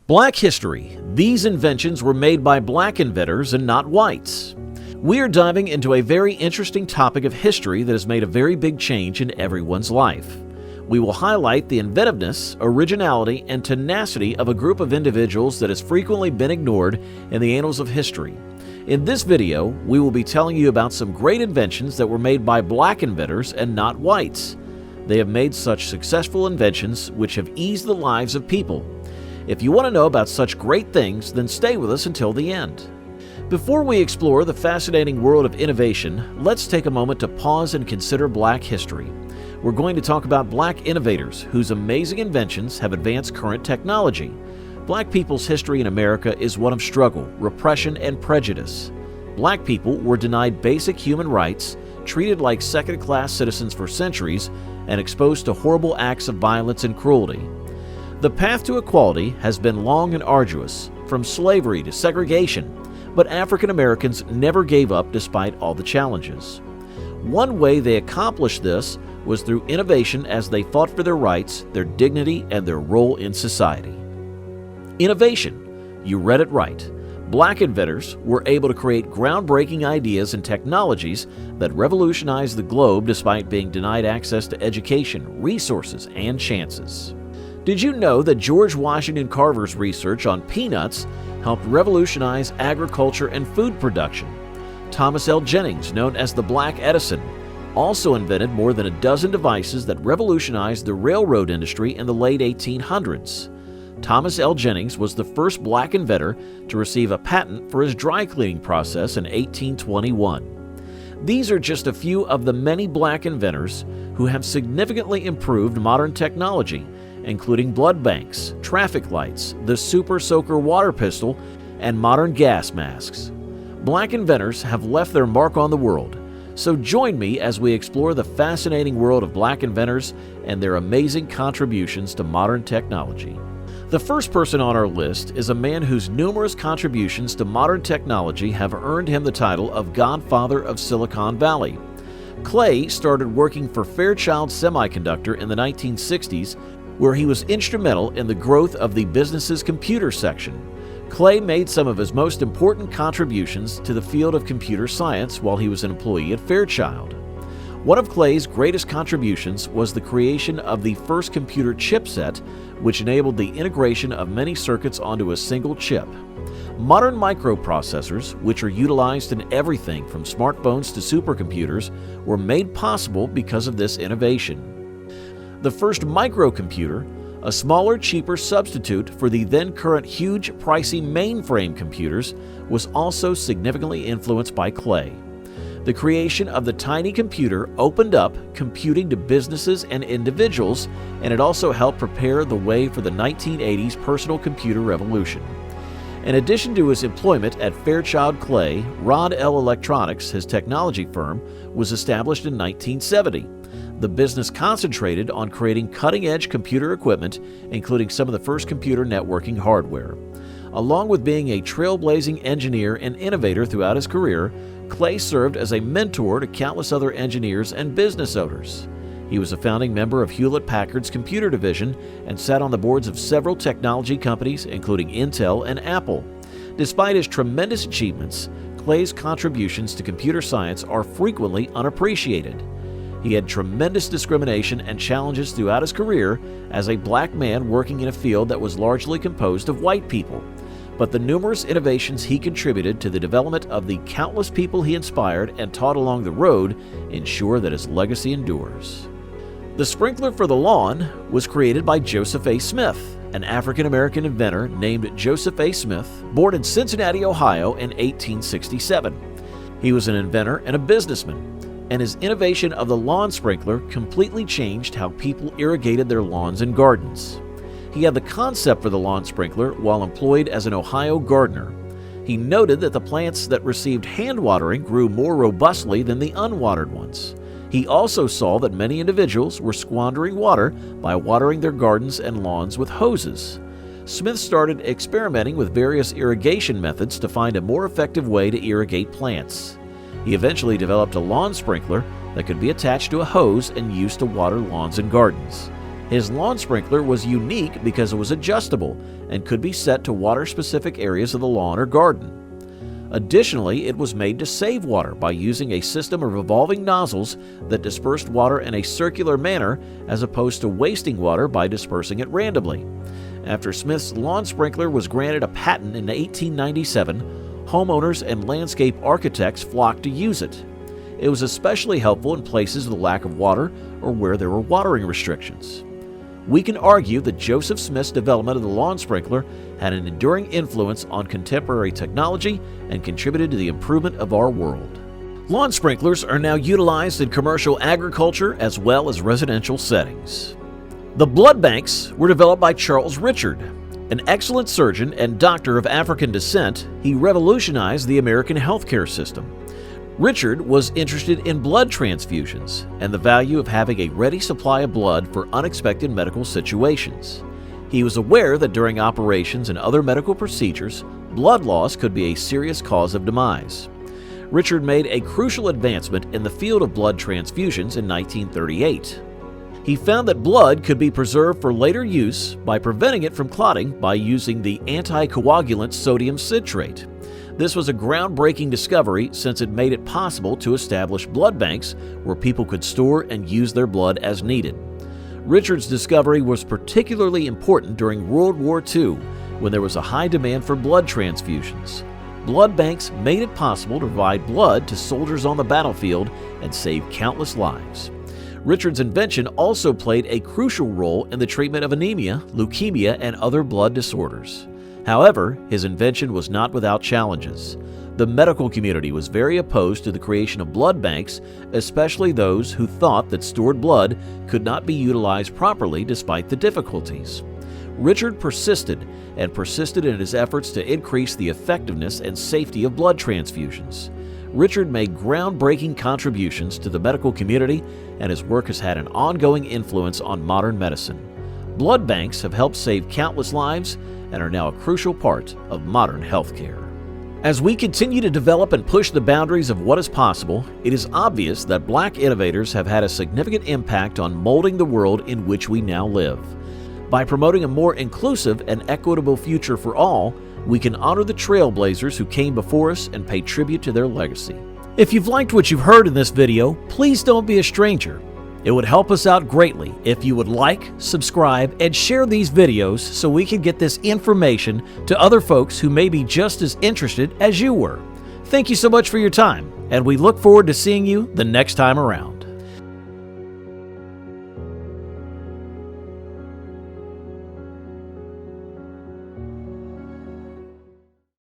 Black history. These inventions were made by black inventors and not whites. We are diving into a very interesting topic of history that has made a very big change in everyone's life. We will highlight the inventiveness, originality, and tenacity of a group of individuals that has frequently been ignored in the annals of history. In this video, we will be telling you about some great inventions that were made by black inventors and not whites. They have made such successful inventions which have eased the lives of people. If you want to know about such great things, then stay with us until the end. Before we explore the fascinating world of innovation, let's take a moment to pause and consider black history. We're going to talk about black innovators whose amazing inventions have advanced current technology. Black people's history in America is one of struggle, repression, and prejudice. Black people were denied basic human rights, treated like second-class citizens for centuries, and exposed to horrible acts of violence and cruelty. The path to equality has been long and arduous, from slavery to segregation, but African Americans never gave up despite all the challenges. One way they accomplished this was through innovation as they fought for their rights, their dignity, and their role in society. Innovation. You read it right. Black inventors were able to create groundbreaking ideas and technologies that revolutionized the globe despite being denied access to education, resources, and chances. Did you know that George Washington Carver's research on peanuts helped revolutionize agriculture and food production? Thomas L. Jennings, known as the Black Edison, also invented more than a dozen devices that revolutionized the railroad industry in the late 1800s. Thomas L. Jennings was the first black inventor to receive a patent for his dry cleaning process in 1821. These are just a few of the many black inventors who have significantly improved modern technology, including blood banks, traffic lights, the Super Soaker water pistol, and modern gas masks. Black inventors have left their mark on the world, so join me as we explore the fascinating world of black inventors and their amazing contributions to modern technology. The first person on our list is a man whose numerous contributions to modern technology have earned him the title of Godfather of Silicon Valley. Clay started working for Fairchild Semiconductor in the 1960s, where he was instrumental in the growth of the business's computer section. Clay made some of his most important contributions to the field of computer science while he was an employee at Fairchild. One of Clay's greatest contributions was the creation of the first computer chipset, which enabled the integration of many circuits onto a single chip. Modern microprocessors, which are utilized in everything from smartphones to supercomputers, were made possible because of this innovation. The first microcomputer, a smaller, cheaper substitute for the then-current huge, pricey mainframe computers, was also significantly influenced by Clay. The creation of the tiny computer opened up computing to businesses and individuals, and it also helped prepare the way for the 1980s personal computer revolution. In addition to his employment at Fairchild, Clay, Rod L. Electronics, his technology firm, was established in 1970. The business concentrated on creating cutting-edge computer equipment, including some of the first computer networking hardware. Along with being a trailblazing engineer and innovator throughout his career, Clay served as a mentor to countless other engineers and business owners. He was a founding member of Hewlett-Packard's computer division and sat on the boards of several technology companies, including Intel and Apple. Despite his tremendous achievements, Clay's contributions to computer science are frequently unappreciated. He had tremendous discrimination and challenges throughout his career as a black man working in a field that was largely composed of white people. But the numerous innovations he contributed to the development of the countless people he inspired and taught along the road ensure that his legacy endures. The sprinkler for the lawn was created by Joseph A. Smith, an African-American inventor named Joseph A. Smith, born in Cincinnati, Ohio in 1867. He was an inventor and a businessman, and his innovation of the lawn sprinkler completely changed how people irrigated their lawns and gardens. He had the concept for the lawn sprinkler while employed as an Ohio gardener. He noted that the plants that received hand watering grew more robustly than the unwatered ones. He also saw that many individuals were squandering water by watering their gardens and lawns with hoses. Smith started experimenting with various irrigation methods to find a more effective way to irrigate plants. He eventually developed a lawn sprinkler that could be attached to a hose and used to water lawns and gardens. His lawn sprinkler was unique because it was adjustable and could be set to water specific areas of the lawn or garden. Additionally, it was made to save water by using a system of revolving nozzles that dispersed water in a circular manner as opposed to wasting water by dispersing it randomly. After Smith's lawn sprinkler was granted a patent in 1897, homeowners and landscape architects flocked to use it. It was especially helpful in places with a lack of water or where there were watering restrictions. We can argue that Joseph Smith's development of the lawn sprinkler had an enduring influence on contemporary technology and contributed to the improvement of our world. Lawn sprinklers are now utilized in commercial agriculture as well as residential settings. The blood banks were developed by Charles Richard. An excellent surgeon and doctor of African descent, he revolutionized the American healthcare system. Richard was interested in blood transfusions and the value of having a ready supply of blood for unexpected medical situations. He was aware that during operations and other medical procedures, blood loss could be a serious cause of demise. Richard made a crucial advancement in the field of blood transfusions in 1938. He found that blood could be preserved for later use by preventing it from clotting by using the anticoagulant sodium citrate. This was a groundbreaking discovery since it made it possible to establish blood banks where people could store and use their blood as needed. Richard's discovery was particularly important during World War II, when there was a high demand for blood transfusions. Blood banks made it possible to provide blood to soldiers on the battlefield and save countless lives. Richard's invention also played a crucial role in the treatment of anemia, leukemia, and other blood disorders. However, his invention was not without challenges. The medical community was very opposed to the creation of blood banks, especially those who thought that stored blood could not be utilized properly despite the difficulties. Richard persisted in his efforts to increase the effectiveness and safety of blood transfusions. Richard made groundbreaking contributions to the medical community, and his work has had an ongoing influence on modern medicine. Blood banks have helped save countless lives and are now a crucial part of modern healthcare. As we continue to develop and push the boundaries of what is possible, it is obvious that Black innovators have had a significant impact on molding the world in which we now live. By promoting a more inclusive and equitable future for all, we can honor the trailblazers who came before us and pay tribute to their legacy. If you've liked what you've heard in this video, please don't be a stranger. It would help us out greatly if you would like, subscribe, and share these videos so we can get this information to other folks who may be just as interested as you were. Thank you so much for your time, and we look forward to seeing you the next time around.